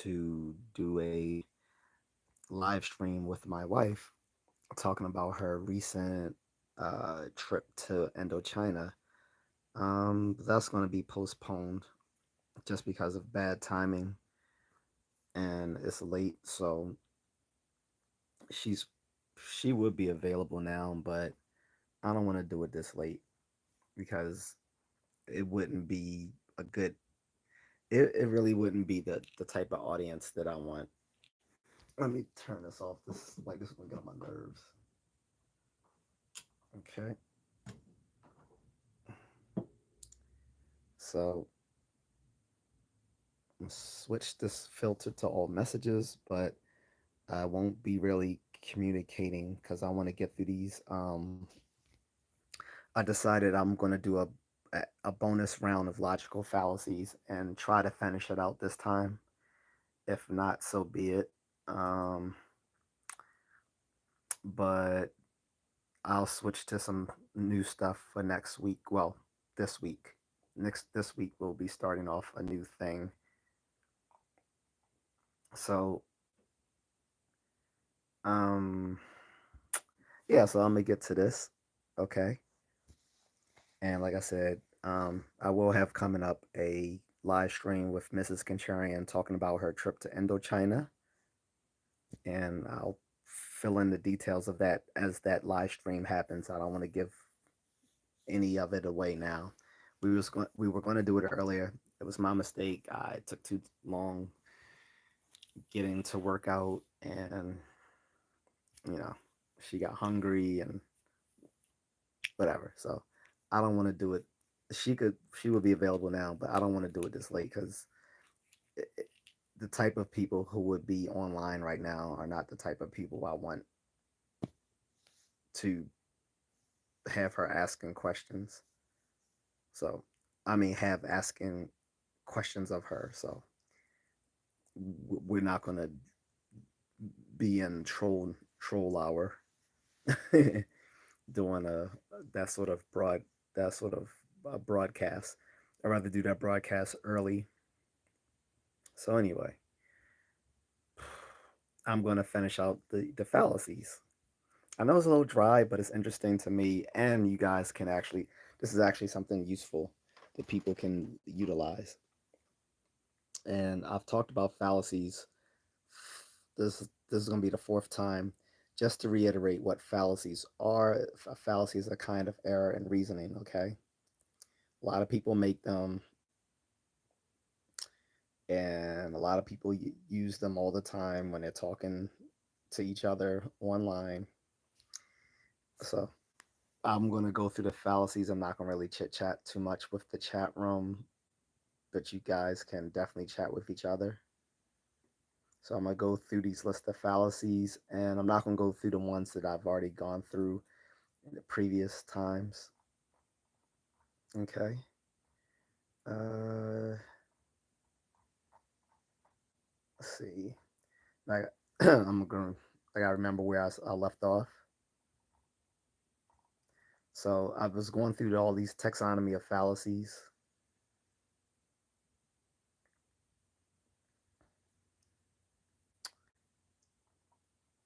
to do a live stream with my wife talking about her recent trip to Indochina. That's going to be postponed just because of bad timing and it's late. So she's she would be available now, but I don't want to do it this late because it wouldn't be a good. It really wouldn't be the type of audience that I want. Let me turn this off. This is gonna get on my nerves. Okay, so I'm gonna switch this filter to all messages, but I won't be really communicating because I want to get through these. I decided I'm gonna do a bonus round of logical fallacies and try to finish it out this time. If not, so be it. Um, but I'll switch to some new stuff for next week. Well, this week. This week we'll be starting off a new thing. So um yeah, so I'm gonna get to this. Okay. And like I said, I will have coming up a live stream with Mrs. Contrarian talking about her trip to Indochina, and I'll fill in the details of that as that live stream happens. I don't want to give any of it away now. We were going to do it earlier. It was my mistake. I took too long getting to work out, and you know, she got hungry and whatever. So I don't want to do it. She would be available now, but I don't want to do it this late because the type of people who would be online right now are not the type of people I want to have her asking questions. So I mean, have asking questions of her. So we're not gonna be in troll hour doing a that sort of broadcast. I'd rather do that broadcast early. So anyway, I'm gonna finish out the fallacies. I know it's a little dry, but it's interesting to me, and you guys can actually this is actually something useful that people can utilize. And I've talked about fallacies. This is going to be the fourth time. Just to reiterate what fallacies are, a fallacy is a kind of error in reasoning. Okay, a lot of people make them, and a lot of people use them all the time when they're talking to each other online. So I'm going to go through the fallacies. I'm not going to really chit chat too much with the chat room, but you guys can definitely chat with each other. So I'm going to go through these list of fallacies, and I'm not going to go through the ones that I've already gone through in the previous times. Okay. Uh, let's see. I, I'm going to, I got to remember where I left off. So I was going through all these taxonomy of fallacies.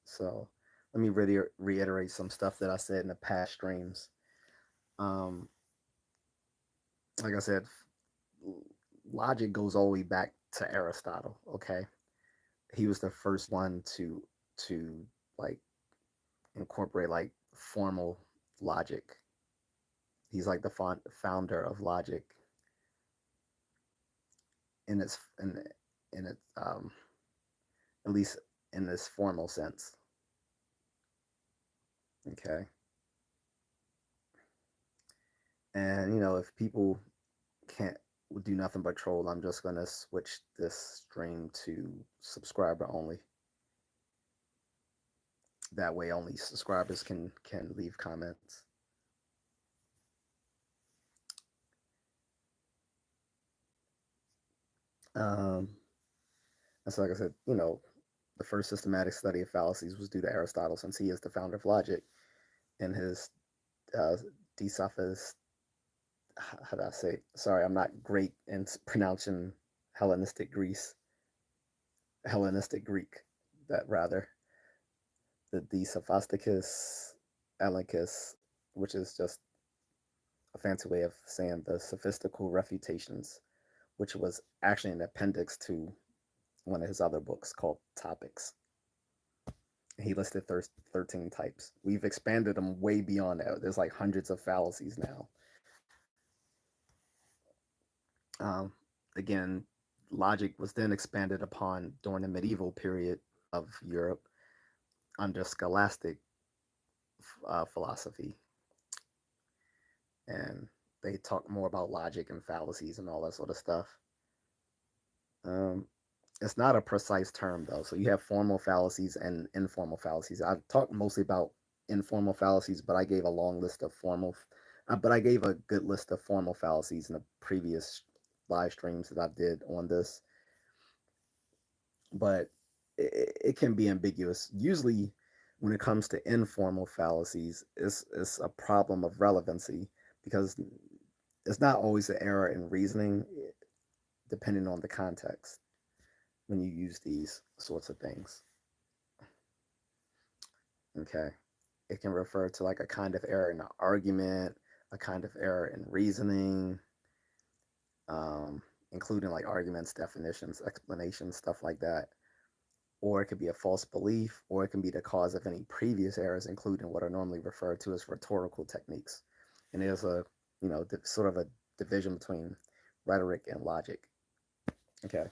So let me reiterate some stuff that I said in the past streams. Um, like I said, logic goes all the way back to Aristotle. Okay, he was the first one to like incorporate like formal logic. He's like the founder of logic in its in its at least in this formal sense. Okay, and if people can't do nothing but troll, I'm just gonna switch this stream to subscriber only. That way, only subscribers can leave comments. Um, and so, like I said, the first systematic study of fallacies was due to Aristotle, since he is the founder of logic. In his uh, De Sophis, how do I say? Sorry, I'm not great in pronouncing Hellenistic Greece. Hellenistic Greek, that rather the Sophosticus Elenchus, which is just a fancy way of saying the sophistical refutations, which was actually an appendix to one of his other books called Topics. He listed 13 types. We've expanded them way beyond that. There's like hundreds of fallacies now. Um, Again, logic was then expanded upon during the medieval period of Europe under scholastic philosophy. And they talk more about logic and fallacies and all that sort of stuff. Um, it's not a precise term though. So you have formal fallacies and informal fallacies. I've talked mostly about informal fallacies, but I gave a long list of but I gave a good list of formal fallacies in the previous live streams that I did on this. But it can be ambiguous. Usually, when it comes to informal fallacies, it's a problem of relevancy because it's not always an error in reasoning, depending on the context when you use these sorts of things. Okay. It can refer to like a kind of error in an argument, a kind of error in reasoning, um, including like arguments, definitions, explanations, stuff like that. Or it could be a false belief, or it can be the cause of any previous errors, including what are normally referred to as rhetorical techniques. And there's sort of a division between rhetoric and logic. Okay.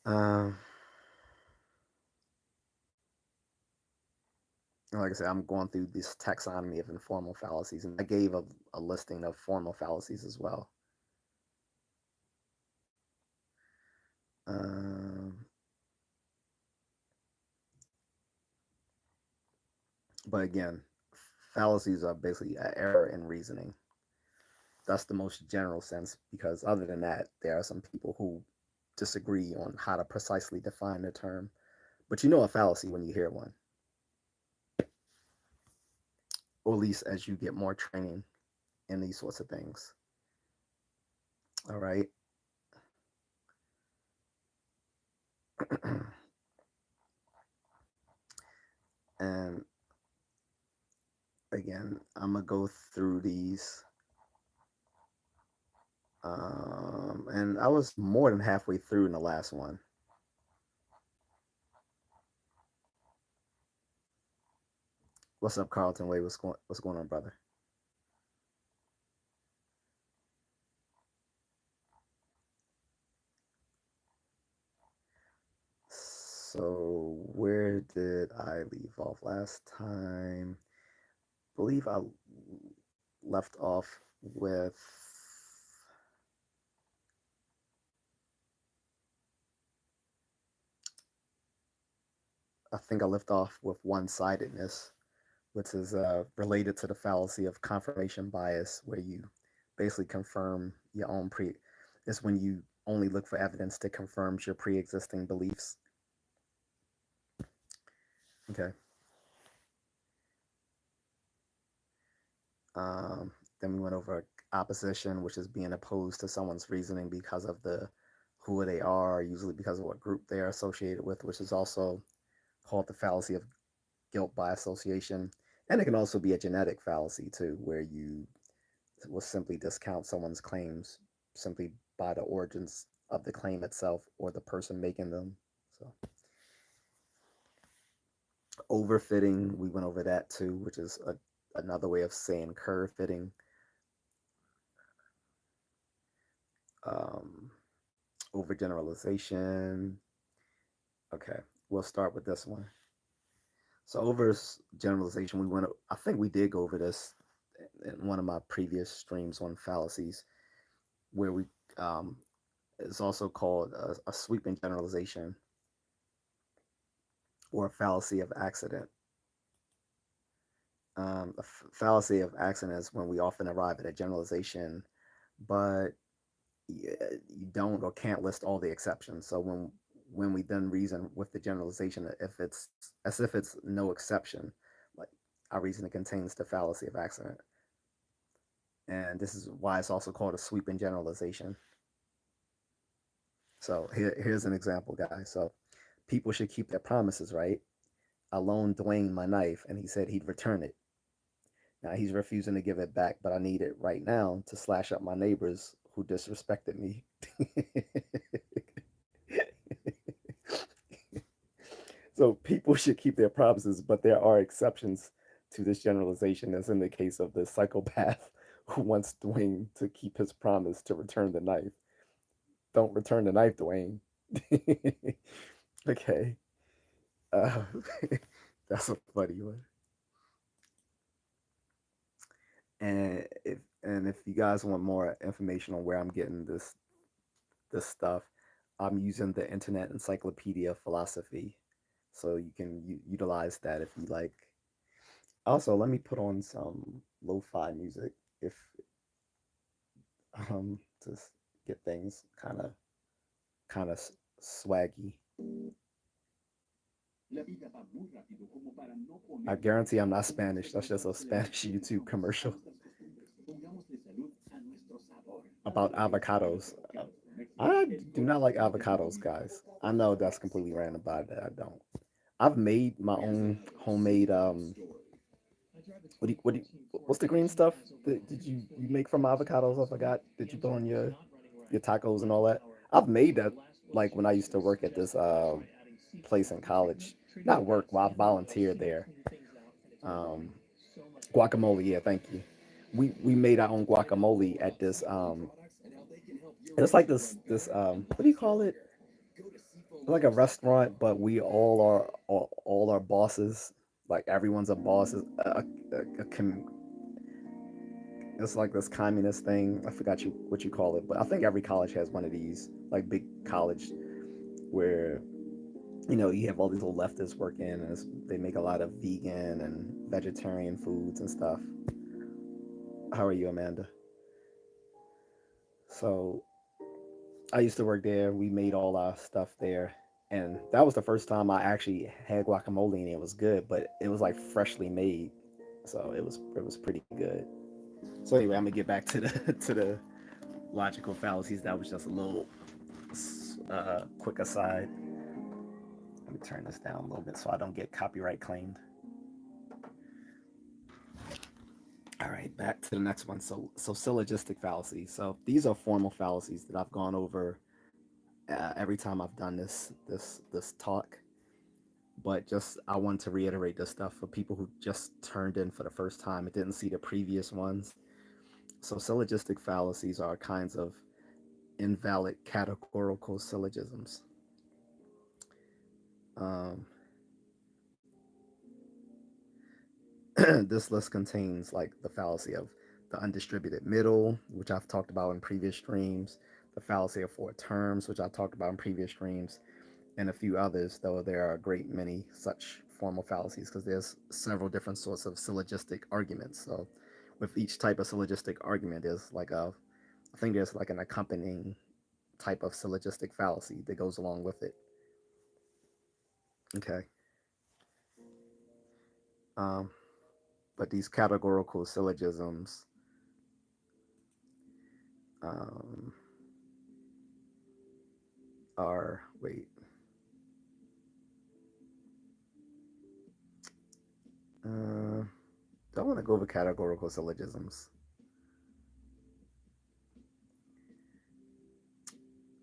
Um, like I said, I'm going through this taxonomy of informal fallacies, and I gave a listing of formal fallacies as well. Um, but again, fallacies are basically an error in reasoning. That's the most general sense, because other than that, there are some people who disagree on how to precisely define the term. But you know a fallacy when you hear one, or at least as you get more training in these sorts of things. All right. And again, I'm going to go through these. And I was more than halfway through in the last one. What's up, Carlton Way? What's going on, brother? So where did I leave off last time? I believe I left off with I think I left off with one-sidedness, which is related to the fallacy of confirmation bias, where you basically confirm your own It's when you only look for evidence that confirms your pre-existing beliefs. Okay. Then we went over opposition, which is being opposed to someone's reasoning because of who they are, usually because of what group they are associated with, which is also called the fallacy of guilt by association. And it can also be a genetic fallacy too, where you will simply discount someone's claims simply by the origins of the claim itself or the person making them. So overfitting, we went over that too, which is another way of saying curve fitting. Um, Overgeneralization. Okay, we'll start with this one. So overgeneralization, I think we did go over this in one of my previous streams on fallacies, where it's also called a sweeping generalization or a fallacy of accident. A fallacy of accident is when we often arrive at a generalization, but you don't or can't list all the exceptions. So when we then reason with the generalization, if it's as if it's no exception, like our reasoning contains the fallacy of accident. And this is why it's also called a sweeping generalization. So here's an example, guys. So people should keep their promises, right? I loaned Dwayne my knife and he said he'd return it. Now he's refusing to give it back, but I need it right now to slash up my neighbors who disrespected me. So people should keep their promises, but there are exceptions to this generalization, as in the case of the psychopath who wants Dwayne to keep his promise to return the knife. Don't return the knife, Dwayne. Okay. Uh, that's a funny one. And if you guys want more information on where I'm getting this stuff, I'm using the Internet Encyclopedia Philosophy, so you can utilize that if you like. Also, let me put on some lo-fi music if to get things kind of swaggy. I guarantee I'm not Spanish. That's just a Spanish YouTube commercial about avocados. I do not like avocados, guys. I know that's completely random, but I don't. I've made my own homemade what's the green stuff that did you make from avocados? I forgot. Did you put on your tacos and all that? I've made that like when I used to work at this place in college. Not work, well, I volunteered there. Um, Guacamole, yeah, thank you. We made our own guacamole at this it's like this what do you call it? Like a restaurant, but we all are bosses. Like everyone's a boss. It's like this communist thing. I forgot what you call it, but I think every college has one of these, like big college where you have all these little leftists working, and they make a lot of vegan and vegetarian foods and stuff. How are you, Amanda? So I used to work there. We made all our stuff there, and that was the first time I actually had guacamole, and it was good, but it was like freshly made, so it was pretty good. So anyway, I'm gonna get back to the to the logical fallacies. That was just a little quick aside. Let me turn this down a little bit so I don't get copyright claimed. All right, back to the next one. So syllogistic fallacies. So these are formal fallacies that I've gone over every time I've done this talk. But just I want to reiterate this stuff for people who just turned in for the first time and didn't see the previous ones. So syllogistic fallacies are kinds of invalid categorical syllogisms. Um, this list contains like the fallacy of the undistributed middle, which I've talked about in previous streams, the fallacy of four terms, which I talked about in previous streams, and a few others, though there are a great many such formal fallacies because there's several different sorts of syllogistic arguments. So with each type of syllogistic argument, I think there's like an accompanying type of syllogistic fallacy that goes along with it. Okay. Um, but these categorical syllogisms um, are, wait, do I want to go over categorical syllogisms?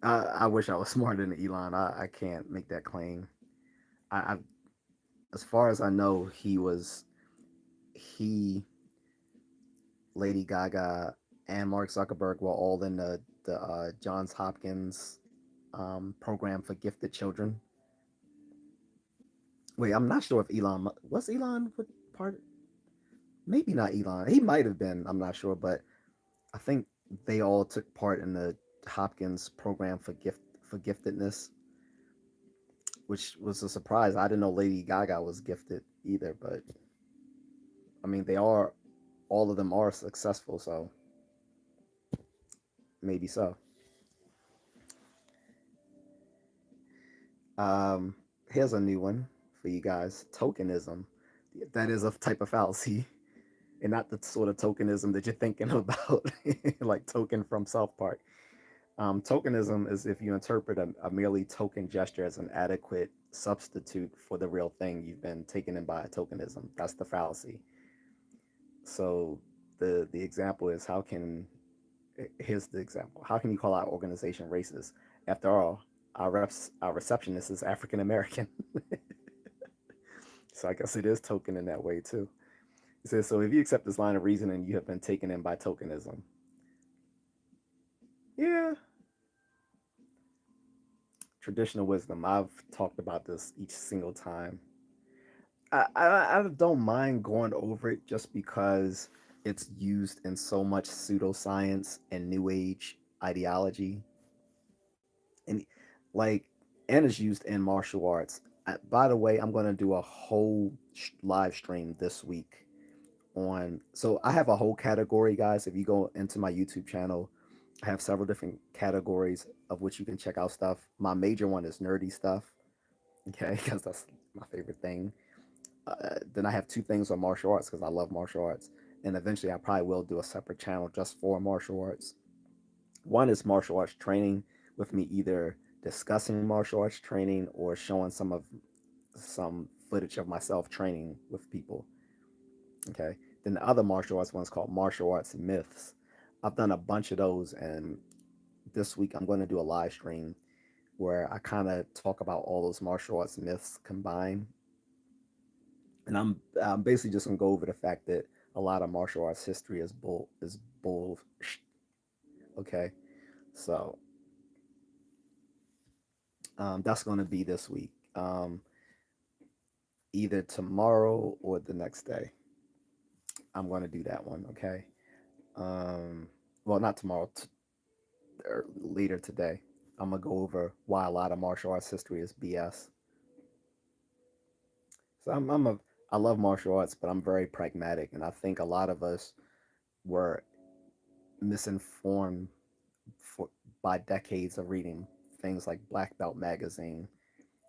I wish I was smarter than Elon. I can't make that claim. I as far as I know, he, Lady Gaga, and Mark Zuckerberg were all in the Johns Hopkins program for gifted children. Wait, I'm not sure if Elon was Elon part. Maybe not Elon. He might have been. I'm not sure, but I think they all took part in the Hopkins program for giftedness, which was a surprise. I didn't know Lady Gaga was gifted either, but I mean they are all of them are successful, so maybe so. Um, Here's a new one for you guys: tokenism. That is a type of fallacy. and not the sort of tokenism that you're thinking about, like token from South Park. Tokenism is if you interpret a merely token gesture as an adequate substitute for the real thing you've been taken in by tokenism. That's the fallacy. So the example is how can here's the example. How can you call our organization racist? After all, our receptionist is African American. So I guess it is token in that way too. It says so if you accept this line of reasoning, you have been taken in by tokenism. Yeah, traditional wisdom. I've talked about this each single time. I don't mind going over it just because it's used in so much pseudoscience and new age ideology, and like, and it's used in martial arts. By the way, I'm going to do a whole live stream this week on. So I have a whole category, guys. If you go into my YouTube channel, I have several different categories of which you can check out stuff. My major one is nerdy stuff, okay, because that's my favorite thing. Then I have two things on martial arts because I love martial arts, and eventually I probably will do a separate channel just for martial arts. One is martial arts training with me either discussing martial arts training or showing some footage of myself training with people. Okay. Then the other martial arts one's called martial arts myths. I've done a bunch of those, and this week I'm going to do a live stream where I kind of talk about all those martial arts myths combined. And I'm basically just gonna go over the fact that a lot of martial arts history is bull. Okay, so that's gonna be this week, either tomorrow or the next day. I'm gonna do that one. Okay. Um, well, not tomorrow, or later today. I'm gonna go over why a lot of martial arts history is BS. So I love martial arts, but I'm very pragmatic, and I think a lot of us were misinformed for, by decades of reading things like Black Belt magazine,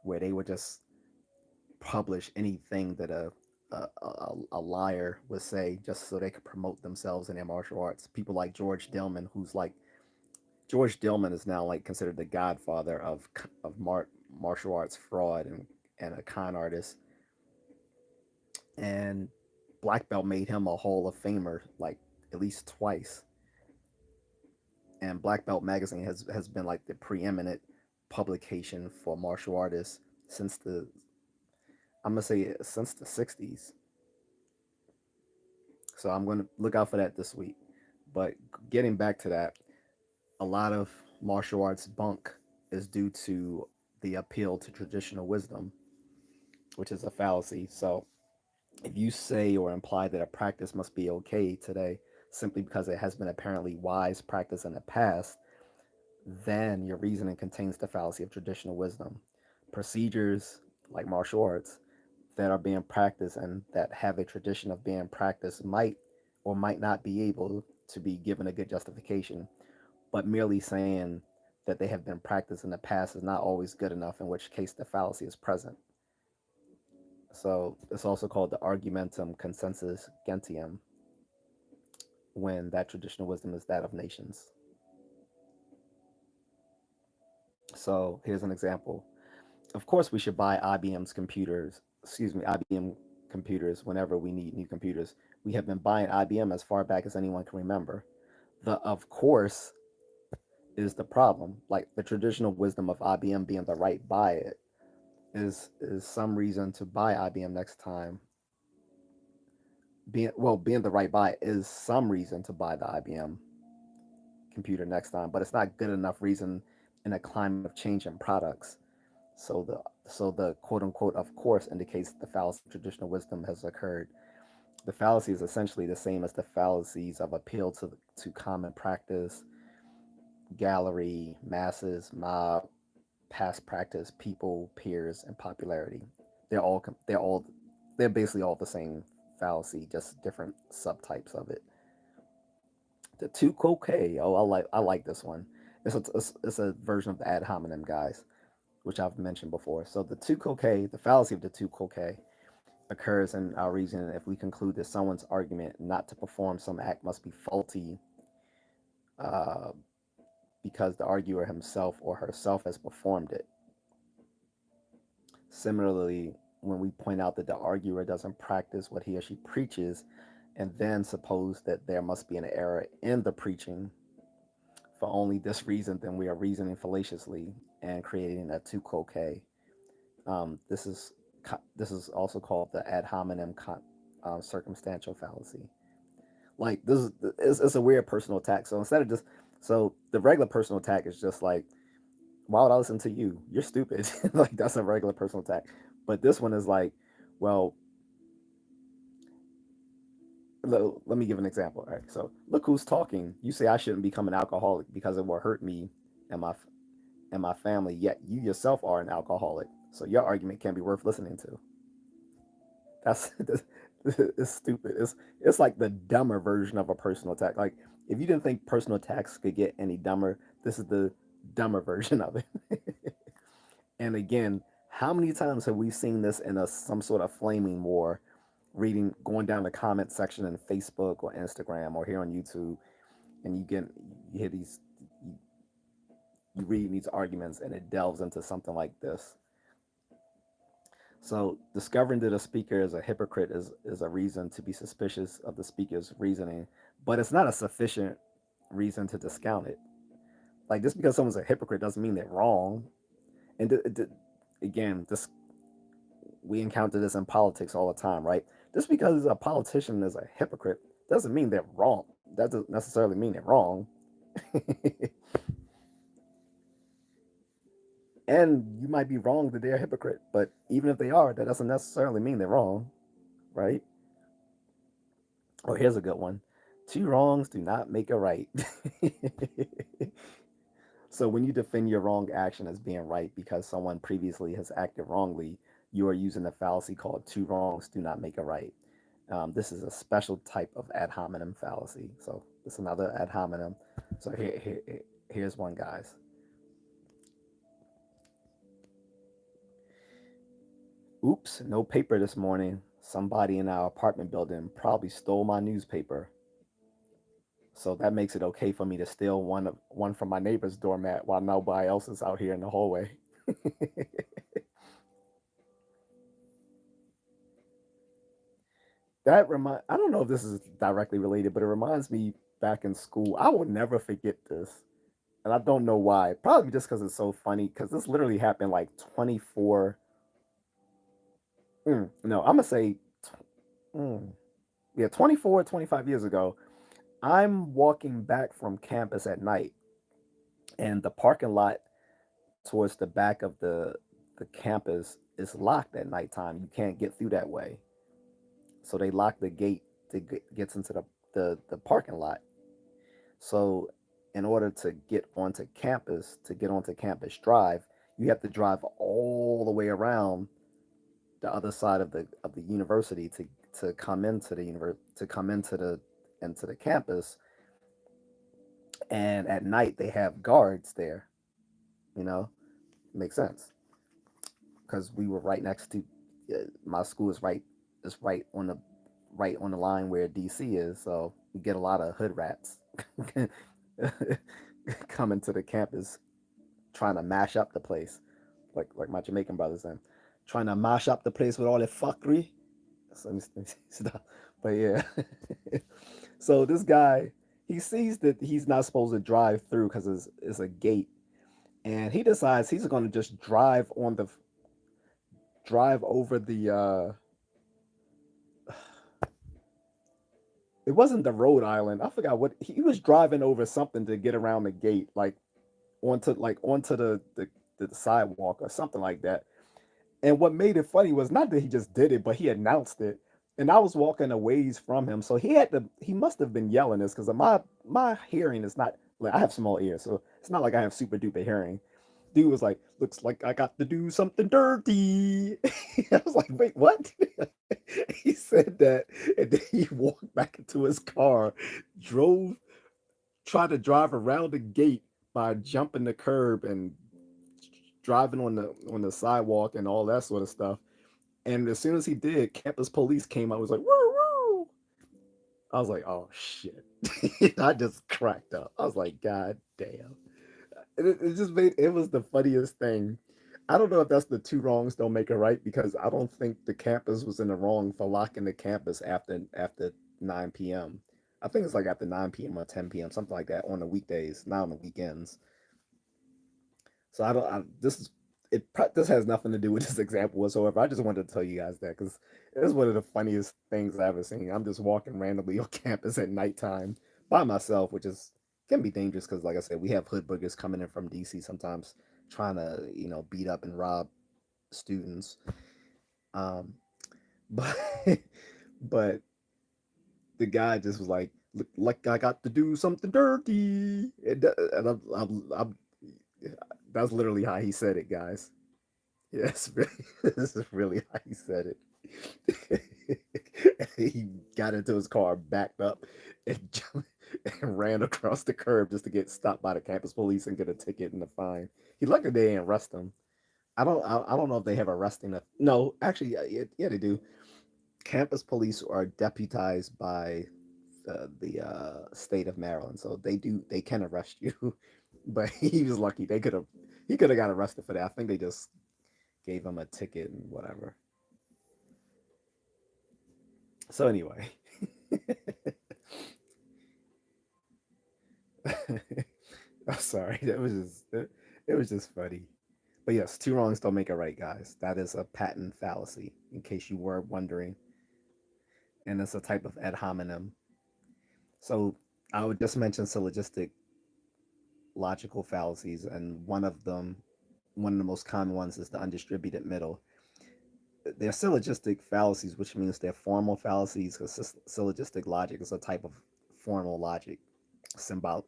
where they would just publish anything that a liar would say just so they could promote themselves in their martial arts. People like George Dillman, who's like George Dillman is now like considered the godfather of martial arts fraud and a con artist. And Black Belt made him a Hall of Famer like at least twice. And Black Belt magazine has been like the preeminent publication for martial artists since the I'm gonna say since the '60s. So I'm gonna look out for that this week. But getting back to that, a lot of martial arts bunk is due to the appeal to traditional wisdom, which is a fallacy. So if you say or imply that a practice must be okay today simply because it has been apparently wise practice in the past, then your reasoning contains the fallacy of traditional wisdom. Procedures like martial arts that are being practiced and that have a tradition of being practiced might or might not be able to be given a good justification, but merely saying that they have been practiced in the past is not always good enough, in which case the fallacy is present. So it's also called the argumentum consensus gentium when that traditional wisdom is that of nations. So here's an example. Of course, we should buy IBM computers whenever we need new computers. We have been buying IBM as far back as anyone can remember. The of course is the problem. Like the traditional wisdom of IBM being the right buy it is some reason to buy IBM next time. Being the right buy is some reason to buy the IBM computer next time, but it's not good enough reason in a climate of change in products. So the quote unquote of course indicates that the fallacy of traditional wisdom has occurred. The fallacy is essentially the same as the fallacies of appeal to common practice, gallery, masses, mob, past practice, people, peers, and popularity. They're all they're all they're basically all the same fallacy, just different subtypes of it. The two coque. Oh, I like this one. It's a version of the ad hominem guys, which I've mentioned before. So the two coque, the fallacy of the two coque occurs in our reasoning if we conclude that someone's argument not to perform some act must be faulty uh, because the arguer himself or herself has performed it. Similarly, when we point out that the arguer doesn't practice what he or she preaches, and then suppose that there must be an error in the preaching for only this reason, then we are reasoning fallaciously and creating a tu quoque. This is also called the ad hominem circumstantial fallacy. Like this is it's a weird personal attack. So instead of just the regular personal attack is just like, why would I listen to you? You're stupid. Like that's a regular personal attack. But this one is like, well, let me give an example. All right, so look who's talking. You say I shouldn't become an alcoholic because it will hurt me and my family. Yet you yourself are an alcoholic, so your argument can't be worth listening to. That's it's stupid. It's like the dumber version of a personal attack. Like if you didn't think personal attacks could get any dumber, this is the dumber version of it. And again, how many times have we seen this in some sort of flaming war? Going down the comment section in Facebook or Instagram or here on YouTube, and you hear you, you read these arguments, and it delves into something like this. So, discovering that a speaker is a hypocrite is a reason to be suspicious of the speaker's reasoning, but it's not a sufficient reason to discount it. Like, just because someone's a hypocrite doesn't mean they're wrong. And again, we encounter this in politics all the time, right? Just because a politician is a hypocrite doesn't mean they're wrong. That doesn't necessarily mean they're wrong. And you might be wrong that they're a hypocrite, but even if they are, that doesn't necessarily mean they're wrong, right? Oh, here's a good one. Two wrongs do not make a right. So when you defend your wrong action as being right because someone previously has acted wrongly, you are using a fallacy called two wrongs do not make a right. This is a special type of ad hominem fallacy. So this is another ad hominem. So here's one, guys. Oops, no paper this morning. Somebody in our apartment building probably stole my newspaper. So that makes it okay for me to steal one from my neighbor's doormat while nobody else is out here in the hallway. I don't know if this is directly related, but it reminds me back in school. I will never forget this. And I don't know why. Probably just because it's so funny. Because this literally happened like 24. No, I'm gonna say, mm, yeah, 24, 25 years ago. I'm walking back from campus at night, and the parking lot towards the back of the campus is locked at nighttime. You can't get through that way, so they lock the gate that gets into the parking lot. So, in order to get onto campus drive, you have to drive all the way around the other side of the university to come into to come into the campus. And at night they have guards there. You know, makes sense because we were right next to my school is right on the line where DC is, so we get a lot of hood rats coming to the campus trying to mash up the place, like my Jamaican brothers and trying to mash up the place with all the fuckery. So let me stop. But yeah, so this guy he sees that he's not supposed to drive through because it's a gate, and he decides he's going to just drive over the it wasn't the Rhode Island. I forgot what he was driving over something to get around the gate, onto the sidewalk or something like that. And what made it funny was not that he just did it, but he announced it. And I was walking a ways from him, so he must have been yelling this because my hearing is not like I have small ears, so it's not like I have super duper hearing. Dude was like, looks like I got to do something dirty. I was like, wait, what? He said that, and then he walked back into his car, drove, tried to drive around the gate by jumping the curb and driving on the sidewalk and all that sort of stuff. And as soon as he did, campus police came out. Was like, woo woo. I was like, oh shit. I just cracked up. I was like, God damn. It just made it was the funniest thing. I don't know if that's the two wrongs don't make a right because I don't think the campus was in the wrong for locking the campus after 9 p.m. I think it's like after 9 p.m. or 10 p.m. something like that on the weekdays, not on the weekends. So I don't. This is this has nothing to do with this example whatsoever. I just wanted to tell you guys that because it's one of the funniest things I've ever seen. I'm just walking randomly on campus at nighttime by myself, which is can be dangerous because, like I said, we have hood boogers coming in from DC sometimes trying to beat up and rob students. Um, but but the guy just was like, "Look like I got to do something dirty," and I'm that's literally how he said it, guys. Yes, really, this is really how he said it. He got into his car, backed up, and, and ran across the curb just to get stopped by the campus police and get a ticket and a fine. He lucky they didn't arrest him. I don't know if they have arresting. No, actually, yeah, they do. Campus police are deputized by the state of Maryland, so they can arrest you. But he was lucky. He could have got arrested for that. I think they just gave him a ticket and whatever. So anyway, I'm sorry. It was just funny. But yes, two wrongs don't make a right, guys. That is a patent fallacy, in case you were wondering, and it's a type of ad hominem. So I would just mention syllogistic logical fallacies, and one of the most common ones, is the undistributed middle. They're syllogistic fallacies, which means they're formal fallacies, because syllogistic logic is a type of formal logic, symbolic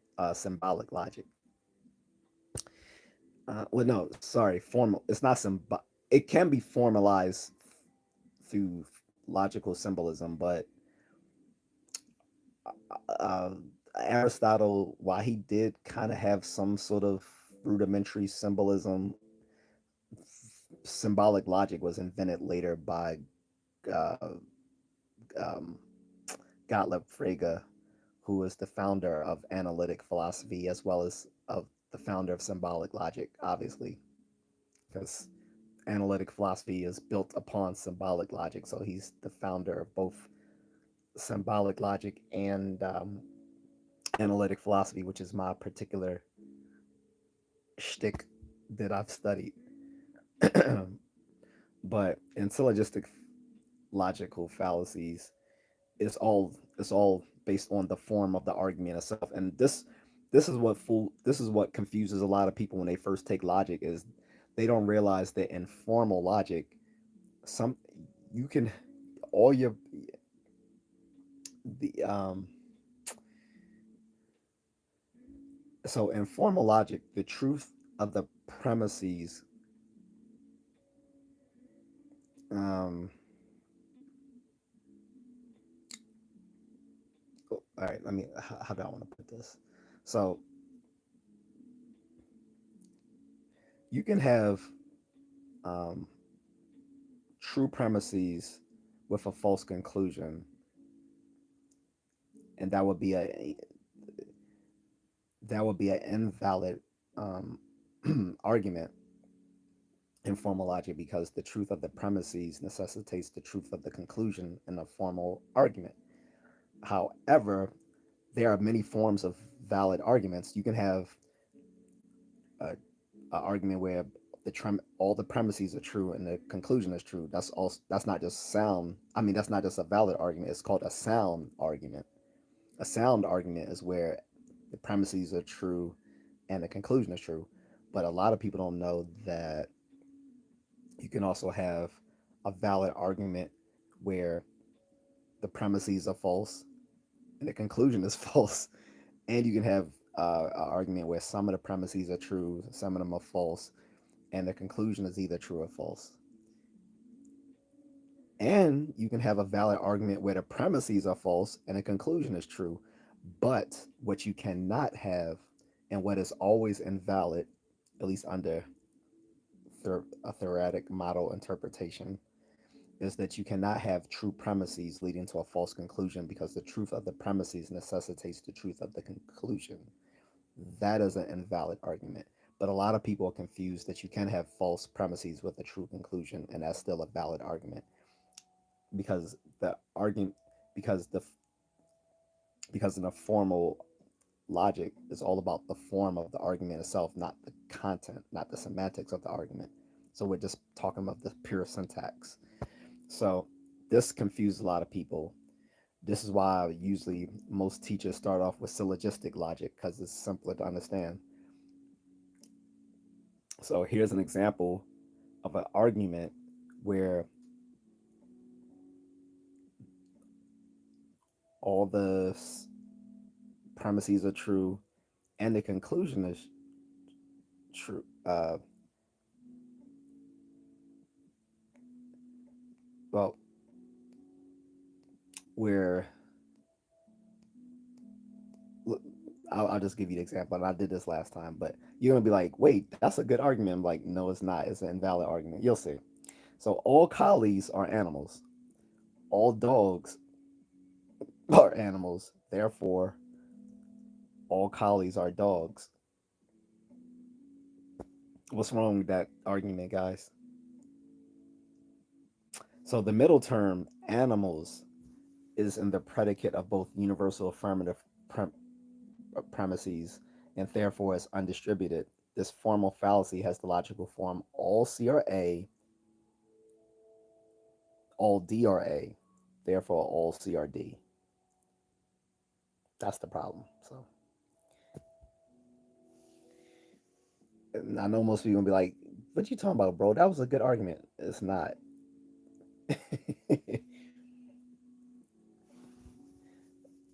logic. Well, no, sorry, formal. It's not It can be formalized through logical symbolism, but uh, Aristotle, while he did kind of have some sort of rudimentary symbolism, symbolic logic was invented later by uh, um, Gottlob Frege, who is the founder of analytic philosophy as well as of the founder of symbolic logic, obviously, because analytic philosophy is built upon symbolic logic. So he's the founder of both symbolic logic and analytic philosophy, which is my particular shtick that I've studied. But in syllogistic logical fallacies, it's all based on the form of the argument itself, and this is what confuses a lot of people when they first take logic is they don't realize that in formal logic, some you can all your the so in formal logic, the truth of the premises um all right, let me how do I want to put this? So you can have um true premises with a false conclusion, and that would be an invalid um, argument in formal logic because the truth of the premises necessitates the truth of the conclusion in a formal argument. However, there are many forms of valid arguments. You can have a, a argument where all the premises are true and the conclusion is true. That's not just sound. I mean, that's not just a valid argument. It's called a sound argument. A sound argument is where the premises are true and the conclusion is true. But a lot of people don't know that you can also have a valid argument where the premises are false and the conclusion is false. And you can have an argument where some of the premises are true, some of them are false, and the conclusion is either true or false. And you can have a valid argument where the premises are false and the conclusion is true. But what you cannot have, and what is always invalid, at least under a theoretic model interpretation, is that you cannot have true premises leading to a false conclusion because the truth of the premises necessitates the truth of the conclusion. That is an invalid argument. But a lot of people are confused that you can have false premises with a true conclusion, and that's still a valid argument because the argument because the because in a formal logic is all about the form of the argument itself, not the content, not the semantics of the argument. So we're just talking about the pure syntax. So this confused a lot of people. This is why usually most teachers start off with syllogistic logic because it's simpler to understand. So here's an example of an argument where all the premises are true and the conclusion is true. Well, where I'll just give you the example, and I did this last time, but you're gonna be like, "Wait, that's a good argument." I'm like, "No, it's not. It's an invalid argument." You'll see. So all collies are animals. All dogs are animals. Therefore, all collies are dogs. What's wrong with that argument, guys? So the middle term, animals, is in the predicate of both universal affirmative premises and therefore is undistributed. This formal fallacy has the logical form all C are A, all D are A, therefore all C are D. That's the problem. So and I know most people gonna be like, "What you talking about, bro? That was a good argument." It's not.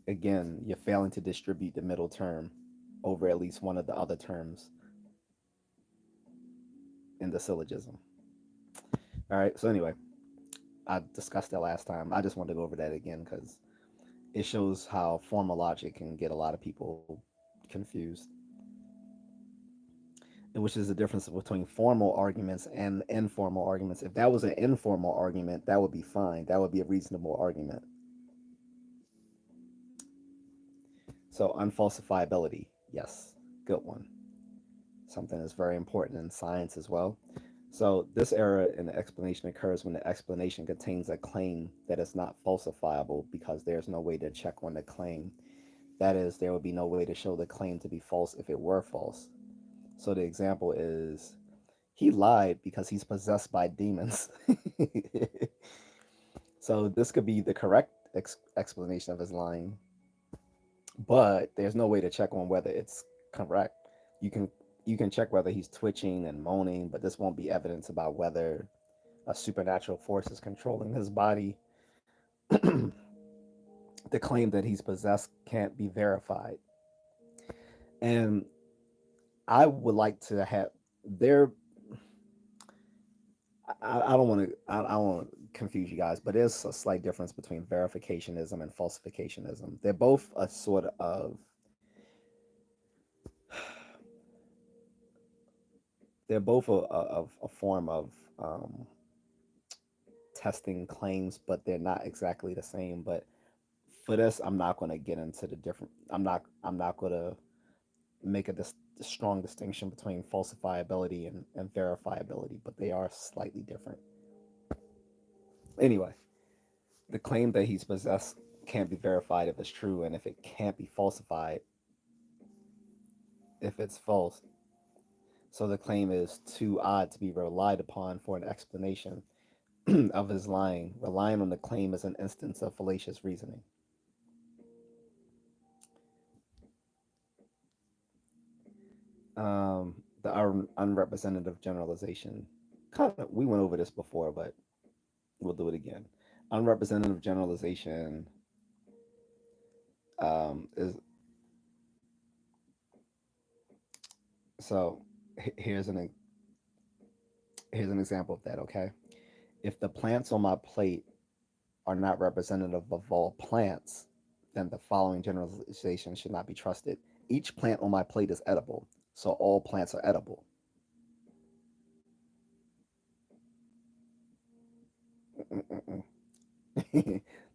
Again, you're failing to distribute the middle term over at least one of the other terms in the syllogism. All right. So anyway, I discussed that last time. I just wanted to go over that again because it shows how formal logic can get a lot of people confused, which is the difference between formal arguments and informal arguments. If that was an informal argument, that would be fine. That would be a reasonable argument. So, unfalsifiability, yes, good one. Something that's very important in science as well. So, this error in the explanation occurs when the explanation contains a claim that is not falsifiable because there's no way to check on the claim. That is, there would be no way to show the claim to be false if it were false. So, the example is he lied because he's possessed by demons. So, this could be the correct explanation of his lying, but there's no way to check on whether it's correct. You can you can check whether he's twitching and moaning, but this won't be evidence about whether a supernatural force is controlling his body. The claim that he's possessed can't be verified. And I would like to have there. I don't want to. I don't want to confuse you guys, but there's a slight difference between verificationism and falsificationism. They're both a sort of they're both a form of testing claims, but they're not exactly the same. But for this, I'm not going to get into the different. I'm not going to make a strong distinction between falsifiability and verifiability, but they are slightly different. Anyway, the claim that he's possessed can't be verified if it's true, and if it can't be falsified if it's false. So the claim is too odd to be relied upon for an explanation of his lying. Relying on the claim is an instance of fallacious reasoning. The unrepresentative generalization. Kind of, we went over this before, but we'll do it again. Unrepresentative generalization is so. Here's an example of that. Okay, if the plants on my plate are not representative of all plants, then the following generalization should not be trusted. Each plant on my plate is edible, so all plants are edible.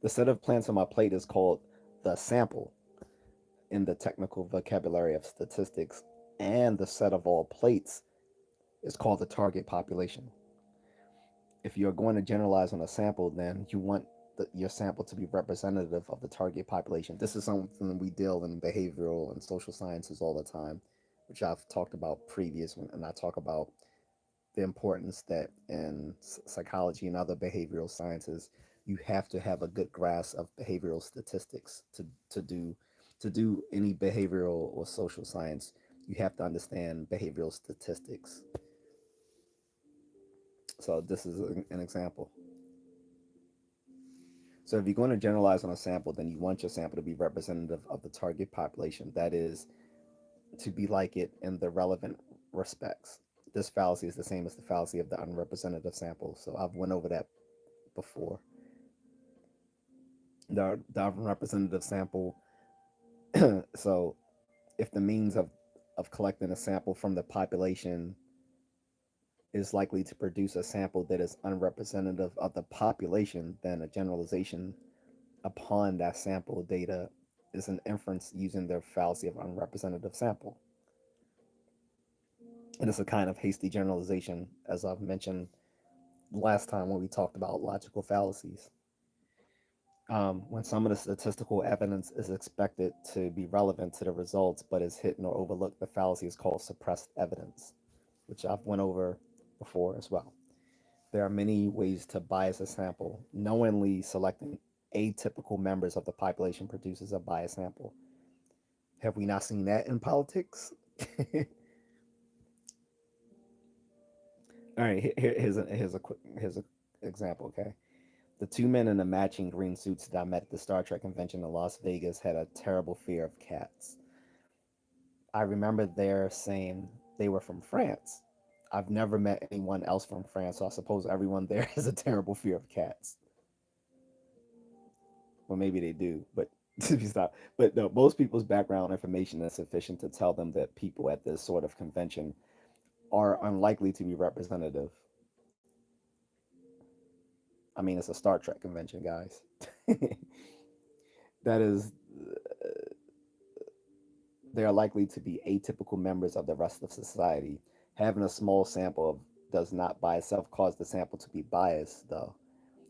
The set of plants on my plate is called the sample in the technical vocabulary of statistics, and the set of all plates is called the target population. If you're going to generalize on a sample, then you want your sample to be representative of the target population. This is something we deal in behavioral and social sciences all the time, which I've talked about previous when, and I talk about the importance that in psychology and other behavioral sciences, you have to have a good grasp of behavioral statistics to do any behavioral or social science. You have to understand behavioral statistics. So this is an example. So if you're going to generalize on a sample, then you want your sample to be representative of the target population. That is, to be like it in the relevant respects. This fallacy is the same as the fallacy of the unrepresentative sample. So I've went over that before. The unrepresentative sample. So if the means of collecting a sample from the population is likely to produce a sample that is unrepresentative of the population, then a generalization upon that sample data is an inference using the fallacy of unrepresentative sample. And it's a kind of hasty generalization, as I've mentioned last time when we talked about logical fallacies. When some of the statistical evidence is expected to be relevant to the results but is hidden or overlooked, the fallacy is called suppressed evidence, which I've went over before as well. There are many ways to bias a sample. Knowingly selecting atypical members of the population produces a biased sample. Have we not seen that in politics? All right, here's a example. Okay, the two men in the matching green suits that I met at the Star Trek convention in Las Vegas had a terrible fear of cats. I remember their saying they were from France. I've never met anyone else from France, so I suppose everyone there has a terrible fear of cats. Well, maybe they do, but stop. But no, most people's background information is sufficient to tell them that people at this sort of convention are unlikely to be representative. I mean, it's a Star Trek convention, guys. That is, they are likely to be atypical members of the rest of society. Having a small sample does not by itself cause the sample to be biased, though.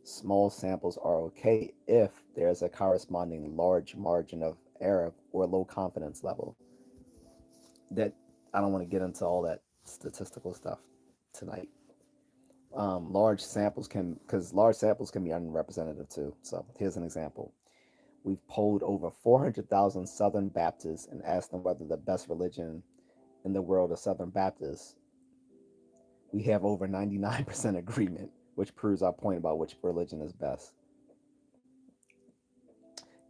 Small samples are okay if there is a corresponding large margin of error or low confidence level. That I don't want to get into all that statistical stuff tonight. Large samples can be unrepresentative too. So here's an example. We've polled over 400,000 Southern Baptists and asked them whether the best religion in the world is Southern Baptists. We have over 99% agreement, which proves our point about which religion is best.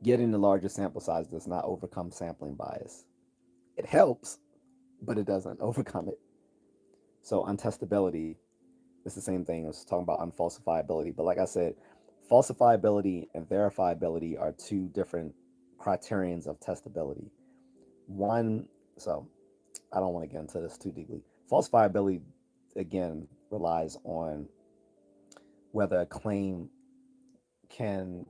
Getting the larger sample size does not overcome sampling bias. It helps, but it doesn't overcome it. So untestability is the same thing as talking about unfalsifiability. But like I said, falsifiability and verifiability are two different criterions of testability. One, so I don't want to get into this too deeply. Falsifiability, again, relies on whether a claim can,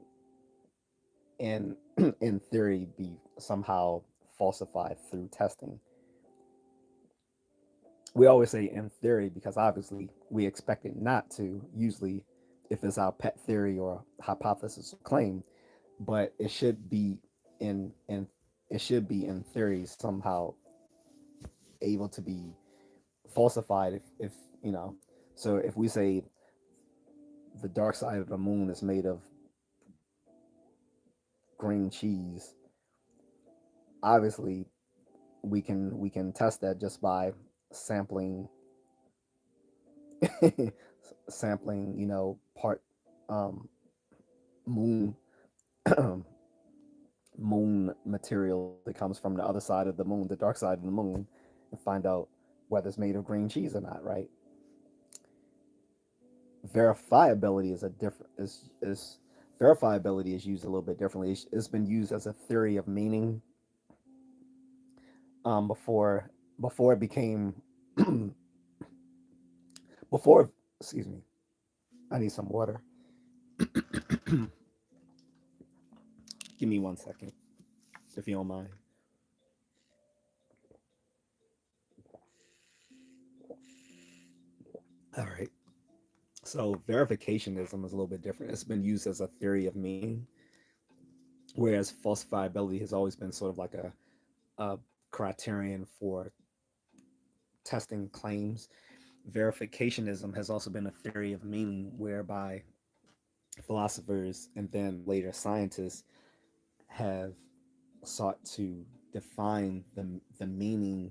in in theory, be somehow falsified through testing. We always say in theory because obviously we expect it not to, usually if it's our pet theory or hypothesis or claim, but in it should be in theory somehow able to be falsified if you know. So if we say the dark side of the moon is made of green cheese, obviously we can test that just by sampling sampling, part um, moon moon material that comes from the other side of the moon, the dark side of the moon, and find out whether it's made of green cheese or not, right? Verifiability is a different is verifiability is used a little bit differently. It's been used as a theory of meaning before it became before excuse me, I need some water. Give me 1 second, if you don't mind. All right. So verificationism is a little bit different. It's been used as a theory of meaning, whereas falsifiability has always been sort of like a criterion for testing claims. Verificationism has also been a theory of meaning whereby philosophers and then later scientists have sought to define the meaning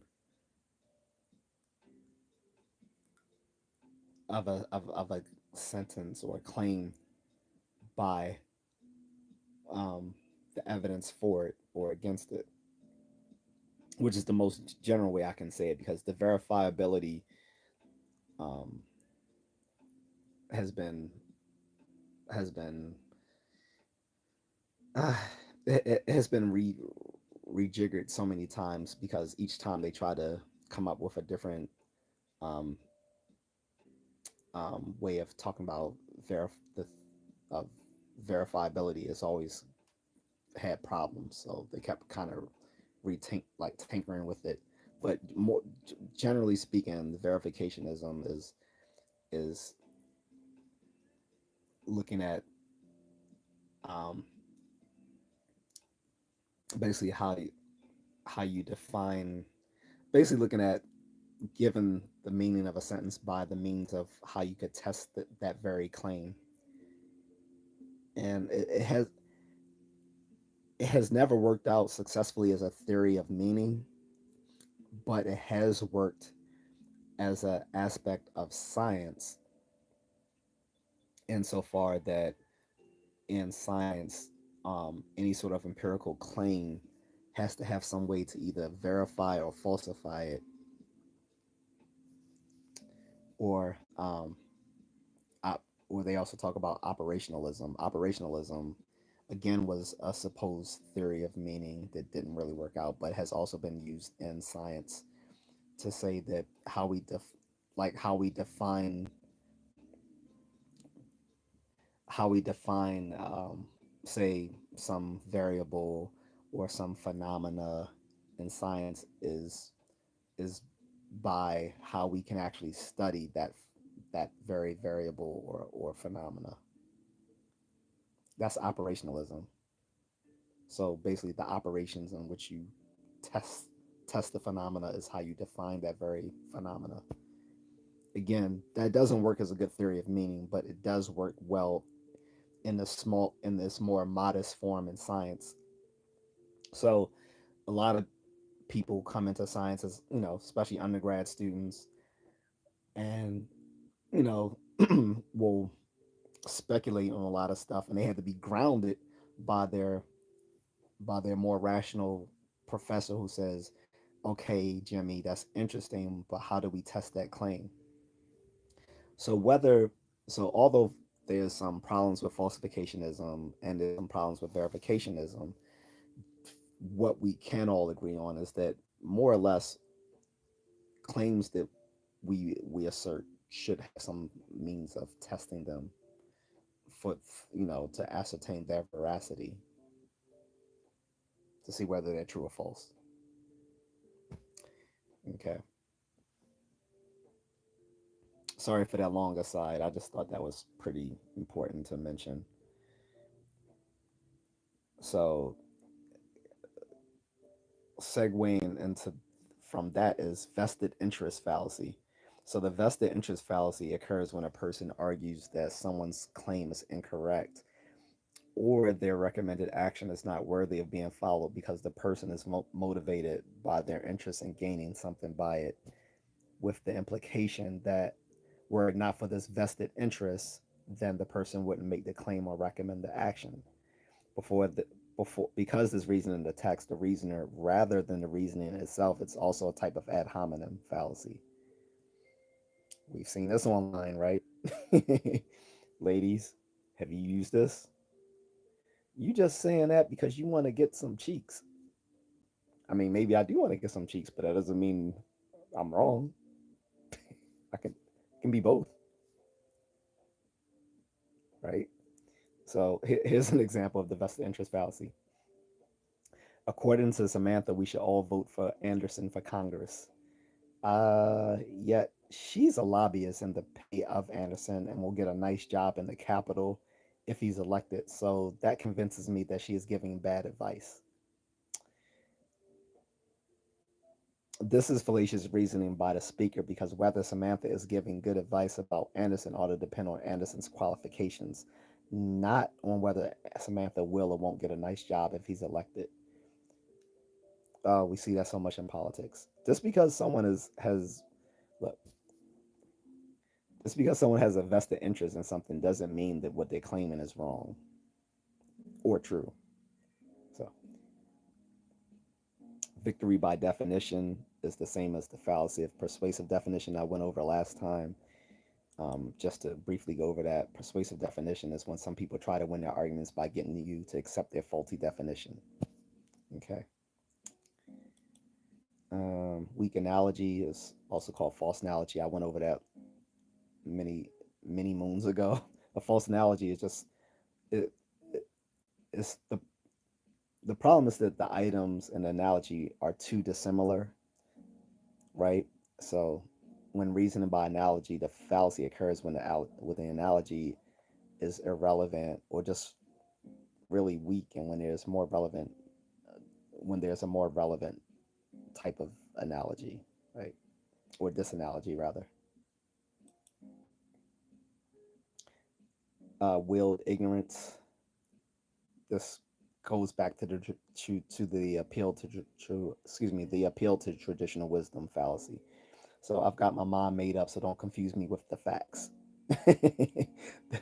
of a sentence or a claim by the evidence for it or against it, which is the most general way I can say it, because the verifiability um, has been has been uh, it has been rejiggered so many times, because each time they try to come up with a different um, way of talking about the of verifiability, it's always had problems. So they kept kind of tinkering with it. But more generally speaking, the verificationism is looking at um, basically how you define, basically looking at given the meaning of a sentence by the means of how you could test that very claim. And it has never worked out successfully as a theory of meaning, but it has worked as an aspect of science, insofar that in science, any sort of empirical claim has to have some way to either verify or falsify it, or or they also talk about operationalism. Operationalism, again, was a supposed theory of meaning that didn't really work out, but has also been used in science to say that how we define how we define say some variable or some phenomena in science is by how we can actually study that very variable or phenomena. That's operationalism. So basically, the operations in which you test test the phenomena is how you define that very phenomena. Again, that doesn't work as a good theory of meaning, but it does work well in this more modest form in science. So a lot of people come into science as, especially undergrad students, and you know will speculate on a lot of stuff, and they have to be grounded by their more rational professor who says, okay, Jimmy, that's interesting, but how do we test that claim? So whether so although there's some problems with falsificationism and there's some problems with verificationism, what we can all agree on is that more or less claims that we assert should have some means of testing them for, to ascertain their veracity, to see whether they're true or false. Okay. Sorry for that long aside. I just thought that was pretty important to mention. So, segueing into from that is vested interest fallacy. So, the vested interest fallacy occurs when a person argues that someone's claim is incorrect, or their recommended action is not worthy of being followed because the person is motivated by their interest in gaining something by it, with the implication that were it not for this vested interest, then the person wouldn't make the claim or recommend the action. Before the before Because there's reason in the text, the reasoner rather than the reasoning itself, it's also a type of ad hominem fallacy. We've seen this online, right? Ladies, have you used this? You just saying that because you want to get some cheeks. I mean, maybe I do want to get some cheeks, but that doesn't mean I'm wrong. I can be both, right? So here's an example of the vested interest fallacy. According to Samantha, we should all vote for Anderson for Congress. Yet she's a lobbyist in the pay of Anderson and will get a nice job in the Capitol if he's elected. So that convinces me that she is giving bad advice. This is fallacious reasoning by the speaker because whether Samantha is giving good advice about Anderson ought to depend on Anderson's qualifications, not on whether Samantha will or won't get a nice job if he's elected. We see that so much in politics. Just because someone has look, just because someone has a vested interest in something doesn't mean that what they're claiming is wrong or true. So victory by definition is the same as the fallacy of persuasive definition I went over last time. Just to briefly go over that, persuasive definition is when some people try to win their arguments by getting you to accept their faulty definition. Okay. Weak analogy is also called false analogy. I went over that many moons ago. A false analogy is just it, it's the problem is that the items in the analogy are too dissimilar, right? So when reasoning by analogy, the fallacy occurs when the analogy is irrelevant or just really weak, and when there's a more relevant type of analogy, right? Or disanalogy rather. Willed ignorance. This goes back to the appeal the appeal to traditional wisdom fallacy. So I've got my mind made up, so don't confuse me with the facts.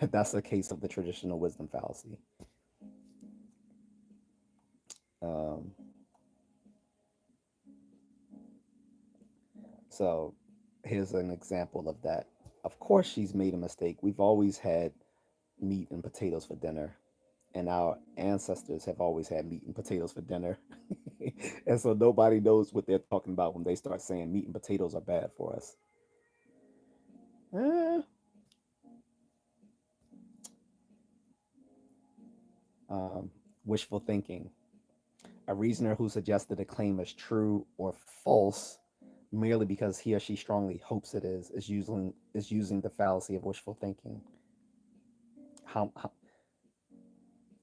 That's a case of the traditional wisdom fallacy. Um, so here's an example of that. Of course, she's made a mistake. We've always had meat and potatoes for dinner, and our ancestors have always had meat and potatoes for dinner. And so nobody knows what they're talking about when they start saying meat and potatoes are bad for us. Eh, um, wishful thinking. A reasoner who suggests that a claim is true or false merely because he or she strongly hopes it is using the fallacy of wishful thinking. How a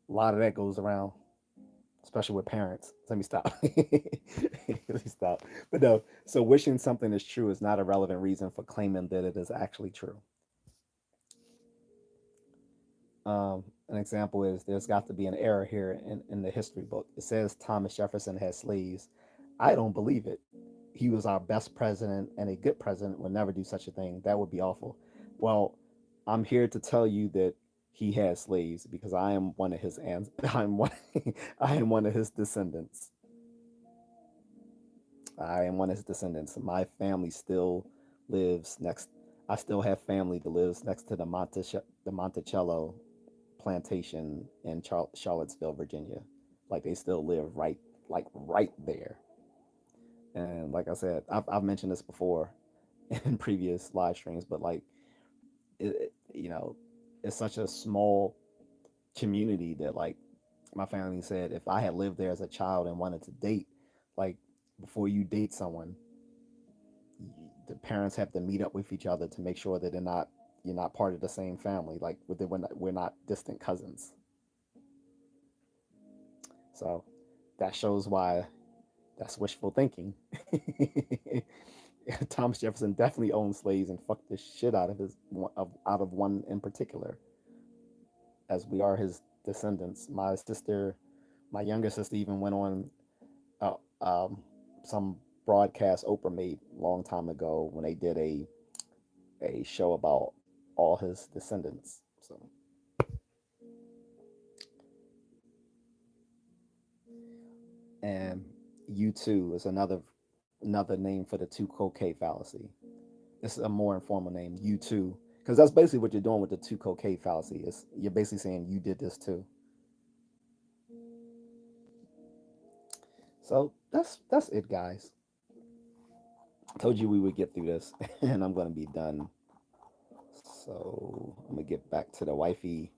lot of that goes around, especially with parents. Let me stop. Let me stop. But no, so wishing something is true is not a relevant reason for claiming that it is actually true. An example is there's got to be an error here in the history book. It says Thomas Jefferson had slaves. I don't believe it. He was our best president, and a good president would never do such a thing. That would be awful. Well, I'm here to tell you that he had slaves because I am one of his I'm one I am one of his descendants. I am one of his descendants. My family still lives next. I still have family that lives next to the Monticello plantation in Charlottesville, Virginia. Like they still live right there. And like I said, I've mentioned this before in previous live streams, but like it's such a small community that like my family said if I had lived there as a child and wanted to date, like before you date someone, the parents have to meet up with each other to make sure that you're not part of the same family. Like we're not distant cousins. So that shows why that's wishful thinking. Thomas Jefferson definitely owned slaves and fucked the shit out of one in particular, as we are his descendants. My younger sister, even went on uh, um, some broadcast Oprah made a long time ago when they did a show about all his descendants. So, and U2 is another name for the two cocaine fallacy. It's a more informal name, U2, because that's basically what you're doing with the two cocaine fallacy. Is you're basically saying you did this too. So that's it, guys. I told you we would get through this, and I'm gonna be done. So I'm gonna get back to the wifey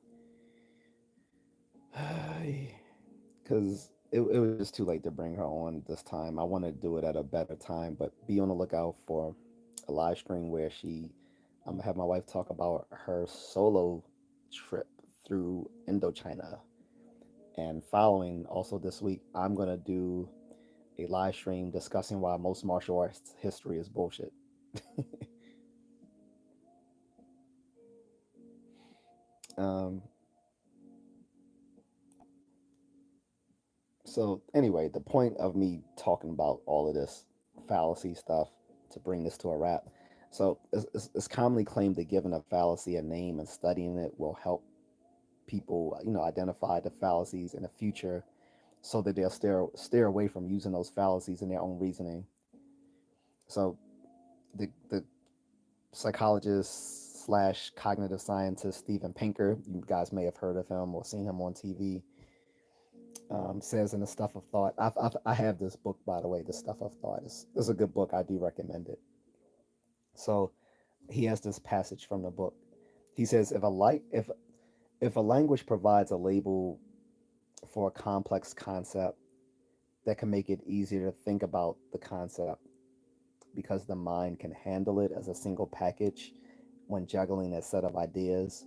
Because it was just too late to bring her on this time. I want to do it at a better time, but be on the lookout for a live stream where I'm gonna have my wife talk about her solo trip through Indochina. And following also this week, I'm gonna do a live stream discussing why most martial arts history is bullshit. um, so anyway, the point of me talking about all of this fallacy stuff to bring this to a wrap. So it's commonly claimed that giving a fallacy a name and studying it will help people, identify the fallacies in the future, so that they'll steer away from using those fallacies in their own reasoning. So the psychologist slash cognitive scientist Steven Pinker, you guys may have heard of him or seen him on TV, says in the Stuff of Thought. I have this book, by the way. The Stuff of Thought is a good book. I do recommend it. So he has this passage from the book. He says, if a language provides a label for a complex concept that can make it easier to think about the concept because the mind can handle it as a single package when juggling a set of ideas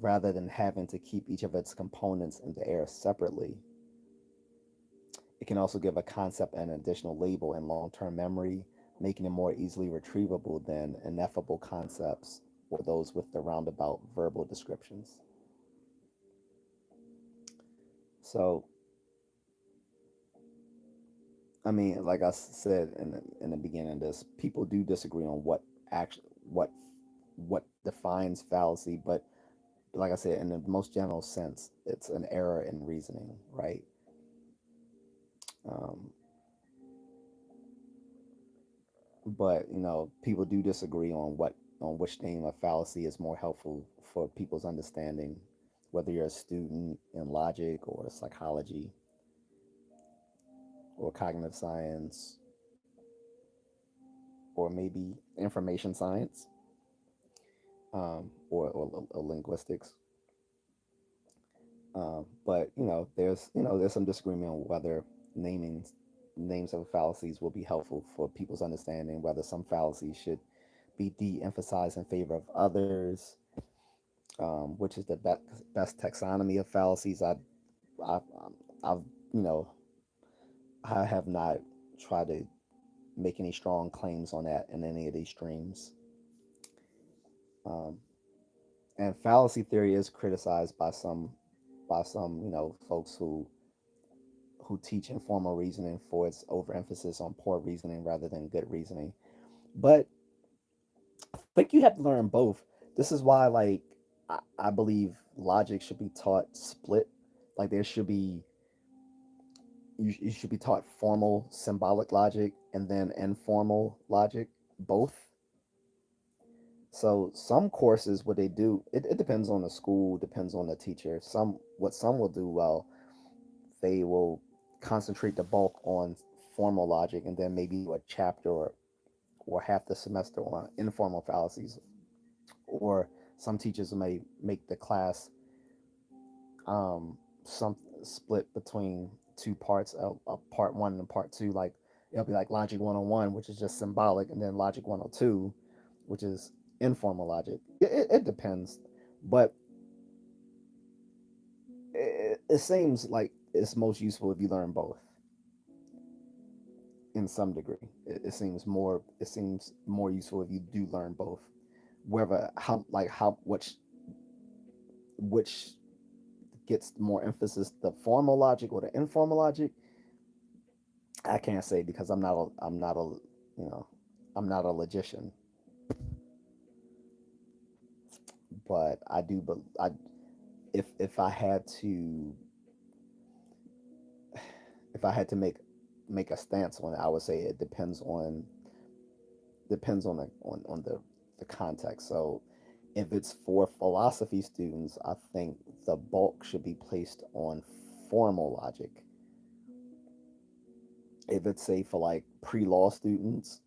rather than having to keep each of its components in the air separately. It can also give a concept an additional label in long term memory, making it more easily retrievable than ineffable concepts or those with the roundabout verbal descriptions. So, I mean, like I said in the beginning of this, people do disagree on actually what defines fallacy, but like I said, in the most general sense, it's an error in reasoning, right? Um, but people do disagree on which name of fallacy is more helpful for people's understanding, whether you're a student in logic or psychology or cognitive science or maybe information science, or linguistics. But there's some disagreement on whether naming names of fallacies will be helpful for people's understanding, whether some fallacies should be de-emphasized in favor of others, which is the best taxonomy of fallacies. I, I've, you know, I have not tried to make any strong claims on that in any of these streams. Um, and fallacy theory is criticized by some folks who teach informal reasoning for its overemphasis on poor reasoning rather than good reasoning. But I think you have to learn both. This is why, like, I believe logic should be taught split. Like, you should be taught formal symbolic logic and then informal logic, both. So some courses, what they do, it depends on the school, depends on the teacher. Some will do well, they will concentrate the bulk on formal logic and then maybe do a chapter or half the semester on informal fallacies. Or some teachers may make the class some split between two parts, of part one and part two. Like it'll be like logic 101, which is just symbolic, and then logic 102, which is informal logic. It depends, but it seems like it's most useful if you learn both in some degree. It seems more useful if you do learn both. Whether how which gets more emphasis, the formal logic or the informal logic, I can't say because you know I'm not a logician, but I do. But if I had to make a stance on it, I would say it depends on the context. So if it's for philosophy students, I think the bulk should be placed on formal logic. If it's say for like pre-law students,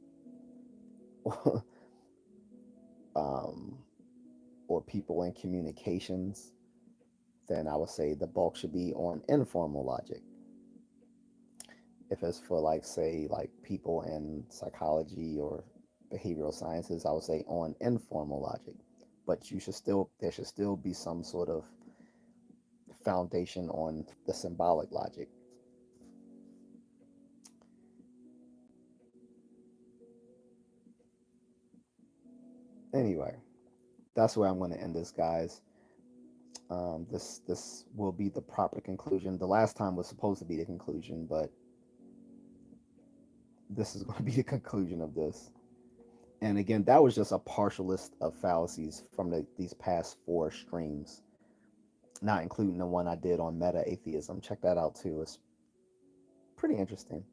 um, or people in communications, then I would say the bulk should be on informal logic. If it's for like say like people in psychology or behavioral sciences, I would say on informal logic. But there should still be some sort of foundation on the symbolic logic. Anyway, that's where I'm going to end this, guys. This will be the proper conclusion. The last time was supposed to be the conclusion, but this is going to be the conclusion of this. And again, that was just a partial list of fallacies from these past four streams, not including the one I did on meta atheism. Check that out too. It's pretty interesting.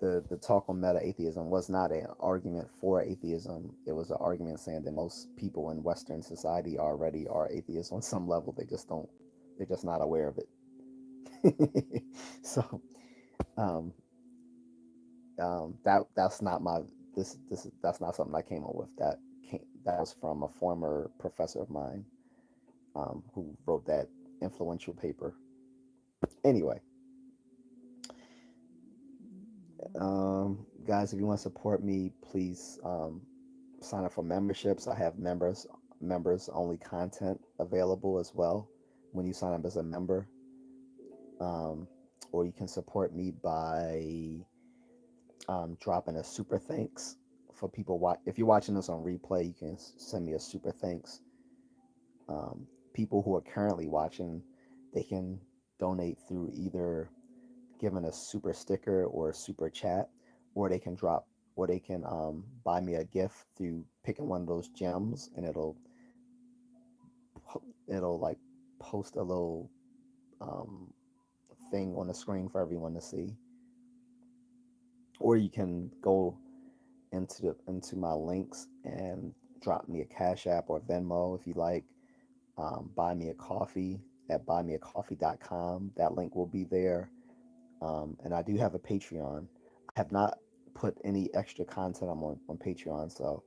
The talk on meta atheism was not an argument for atheism. It was an argument saying that most people in Western society already are atheists on some level. They just don't. They're just not aware of it. So um, that's not my this that's not something I came up with. That was from a former professor of mine who wrote that influential paper. Anyway, guys, if you want to support me, please sign up for memberships. I have members only content available as well when you sign up as a member. Um, or you can support me by dropping a super thanks for people. If you're watching this on replay, you can send me a super thanks. People who are currently watching, they can donate through either giving a super sticker or a super chat, or they can buy me a gift through picking one of those gems, and it'll like post a little um, thing on the screen for everyone to see. Or you can go into my links and drop me a Cash App or Venmo if you like. Buy me a coffee at buymeacoffee.com. That link will be there. And I do have a Patreon. I have not put any extra content on Patreon. So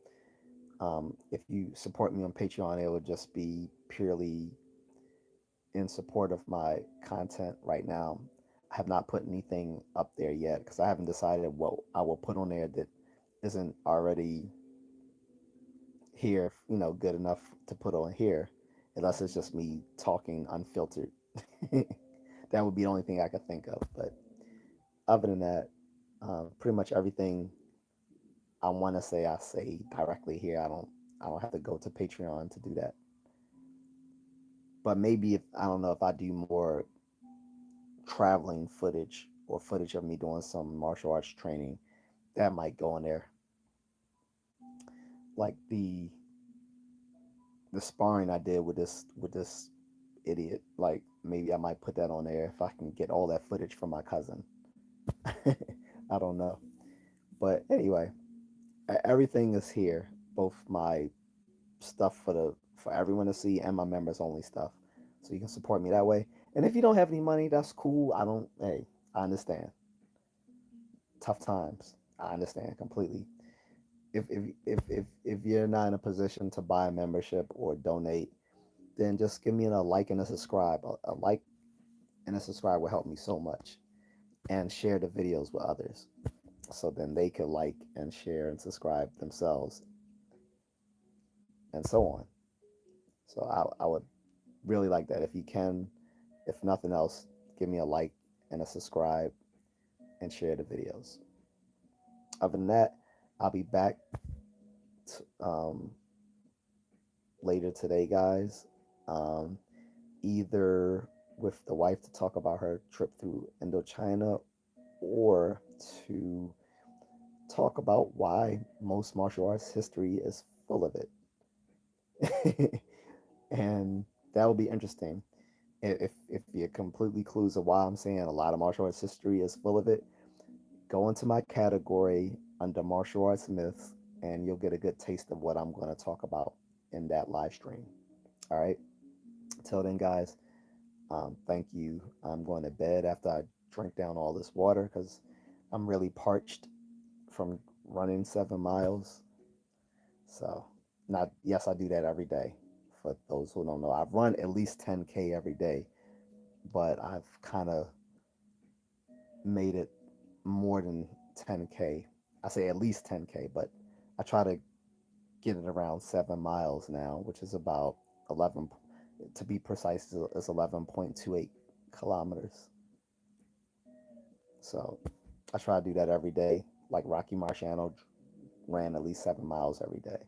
if you support me on Patreon, it would just be purely in support of my content right now. I have not put anything up there yet because I haven't decided what I will put on there that isn't already here, good enough to put on here, unless it's just me talking unfiltered. That would be the only thing I could think of. But other than that, pretty much everything I want to say, I say directly here. I don't have to go to Patreon to do that. But maybe if I don't know if I do more traveling footage or footage of me doing some martial arts training, that might go on there. Like the sparring I did with this idiot. Like maybe I might put that on there if I can get all that footage from my cousin. I don't know. But anyway, everything is here. Both my stuff for everyone to see and my members only stuff. So you can support me that way. And if you don't have any money, that's cool. I don't. Hey, I understand. Tough times. I understand completely. If you're not in a position to buy a membership or donate, then just give me a like and a subscribe. A like and a subscribe will help me so much. And share the videos with others, so then they could like and share and subscribe themselves, and so on. So I would really like that if you can. If nothing else, give me a like and a subscribe and share the videos. Other than that, I'll be back later today, guys. Um, Either with the wife to talk about her trip through Indochina, or to talk about why most martial arts history is full of it. And that will be interesting. If you're completely clueless of why I'm saying a lot of martial arts history is full of it, go into my category under martial arts myths, and you'll get a good taste of what I'm going to talk about in that live stream. All right. Till then, guys, thank you. I'm going to bed after I drink down all this water because I'm really parched from running 7 miles. So, not yes, I do that every day for those who don't know. I run at least 10K every day, but I've kind of made it more than 10K. I say at least 10K, but I try to get it around 7 miles now, which is about 11, to be precise, is 11.28 kilometers. So I try to do that every day. Like Rocky Marciano ran at least 7 miles every day.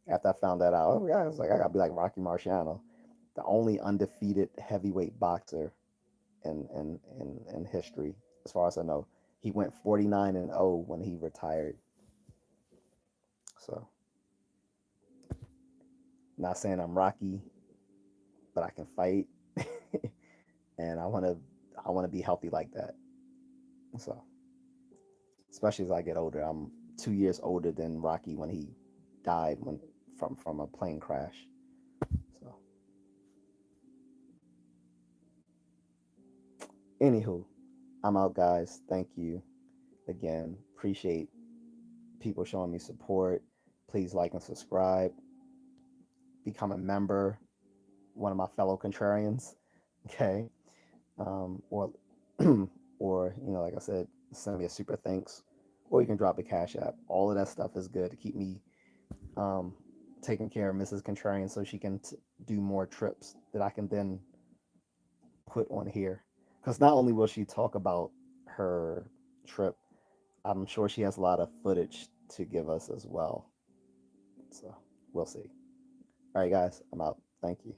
After I found that out, oh yeah, I was like, I gotta be like Rocky Marciano, the only undefeated heavyweight boxer in history, as far as I know. He went 49-0 when he retired. So, not saying I'm Rocky, but I can fight, and I wanna be healthy like that. So, especially as I get older, I'm 2 years older than Rocky when he died from a plane crash. So, anywho, I'm out, guys. Thank you again. Appreciate people showing me support. Please like and subscribe. Become a member, one of my fellow contrarians. Okay, or or like I said, send me a super thanks, or you can drop a cash app. All of that stuff is good to keep me um, taking care of Mrs. Contrarian so she can do more trips that I can then put on here. Because not only will she talk about her trip, I'm sure she has a lot of footage to give us as well. So we'll see. All right, guys, I'm out. Thank you.